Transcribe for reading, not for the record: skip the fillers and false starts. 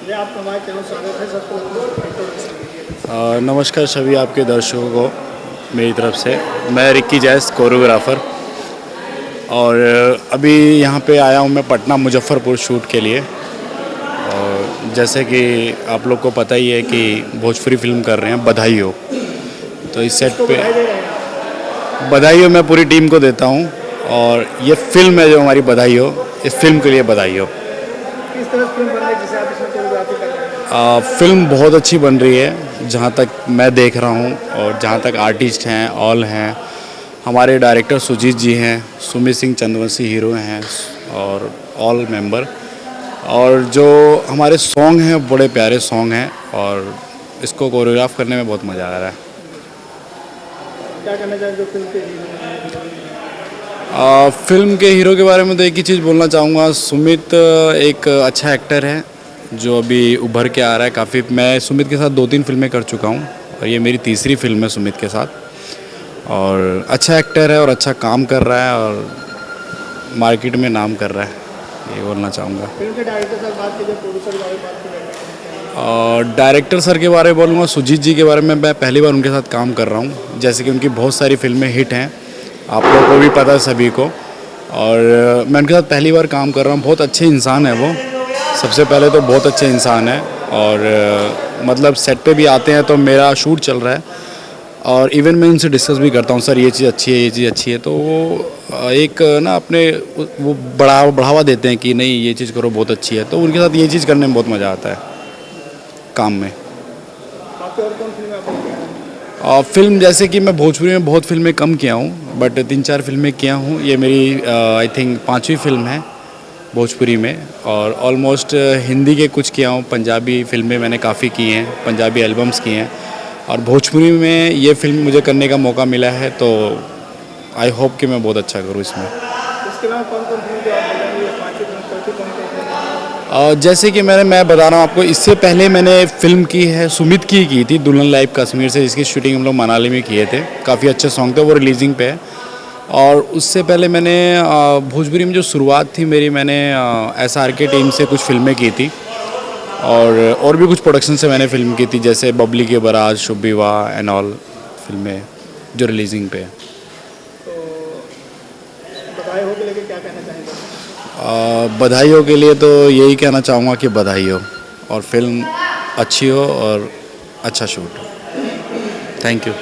जी, आपका हमारे चैनल स्वागत है। सबसे पहले इंट्रोडक्शन दीजिए। नमस्कार सभी आपके दर्शकों को मेरी तरफ से। मैं रिक्की जैस कोरियोग्राफर और अभी यहाँ पे आया हूँ मैं पटना मुजफ्फरपुर शूट के लिए। और जैसे कि आप लोग को पता ही है कि भोजपुरी फिल्म कर रहे हैं बधाई हो। तो इस सेट किसको पे बधाई दे रहे हैं आप? बधाई हो मैं पूरी टीम को देता हूँ। और ये फिल्म है जो हमारी बधाई हो, इस फिल्म के लिए बधाई हो। किस तरह से फिल्म बन रही है जिसे आप इसमें कोरियोग्राफी कर रहे हैं? फिल्म बहुत अच्छी बन रही है जहाँ तक मैं देख रहा हूँ, और जहाँ तक आर्टिस्ट हैं ऑल हैं। हमारे डायरेक्टर सुजीत जी हैं, सुमित सिंह चंद्रवंशी हीरो हैं, और ऑल मेंबर। और जो हमारे सॉन्ग हैं बड़े प्यारे सॉन्ग हैं, और इसको कोरियोग्राफ करने में बहुत मज़ा आ रहा है। क्या कहना चाहेंगे जो फिल्म के हीरो हैं? फिल्म के हीरो के बारे में तो एक ही चीज़ बोलना चाहूँगा। सुमित एक अच्छा एक्टर है जो अभी उभर के आ रहा है काफ़ी। मैं सुमित के साथ 2-3 फिल्में कर चुका हूँ, और ये मेरी तीसरी फिल्म है सुमित के साथ। और अच्छा एक्टर है और अच्छा काम कर रहा है, और मार्केट में नाम कर रहा है, ये बोलना चाहूँगा। फिल्म के डायरेक्टर से बात कीजिए, प्रोड्यूसर के बारे में बात कीजिए। और डायरेक्टर सर के बारे में बोलूँगा, सुजीत जी के बारे में। मैं पहली बार उनके साथ काम कर रहा हूँ, जैसे कि उनकी बहुत सारी फिल्में हिट हैं, आप लोगों को भी पता है सभी को। और मैं उनके साथ पहली बार काम कर रहा हूँ। बहुत अच्छे इंसान है वो, सबसे पहले तो बहुत अच्छे इंसान है। और मतलब सेट पे भी आते हैं तो मेरा शूट चल रहा है, और इवन मैं उनसे डिस्कस भी करता हूँ, सर ये चीज़ अच्छी है, ये चीज़ अच्छी है। तो वो एक ना अपने वो बढ़ावा देते हैं कि नहीं ये चीज़ करो बहुत अच्छी है। तो उनके साथ ये चीज़ करने में बहुत मज़ा आता है काम में। बाकी और कौन फिल्म आपने किया है? फिल्म जैसे कि मैं भोजपुरी में बहुत फिल्में कम किया हूँ, बट 3-4 फिल्में किया हूँ। ये मेरी आई थिंक 5वीं फिल्म है भोजपुरी में। और ऑलमोस्ट हिंदी के कुछ किया हूँ, पंजाबी फिल्में मैंने काफ़ी की हैं, पंजाबी एल्बम्स की हैं। और भोजपुरी में ये फिल्म मुझे करने का मौका मिला है, तो आई होप कि मैं बहुत अच्छा करूँ इसमें। इसके अलावा कौन कौन फिल्म जो आप बताएंगे? 5 फिल्म चौथी कौन कौन फिल्म? जैसे कि मैं बता रहा हूँ आपको, इससे पहले मैंने फिल्म की है सुमित की थी दुल्हन लाइव कश्मीर से, जिसकी शूटिंग हम लोग मनाली में किए थे। काफ़ी अच्छे सॉन्ग थे, वो रिलीजिंग पे है। और उससे पहले मैंने भोजपुरी में जो शुरुआत थी मेरी, मैंने SR के टीम से कुछ फिल्में की थी। और भी कुछ प्रोडक्शन से मैंने फिल्म की थी, जैसे बबली के बराज, शुभ विवाह एंड ऑल फिल्में जो रिलीजिंग पे है। तो बधाई हो के लेके क्या कहना चाहेंगे? बधाइयों के लिए तो यही कहना चाहूँगा कि बधाई हो, और फिल्म अच्छी हो और अच्छा शूट हो। Thank you.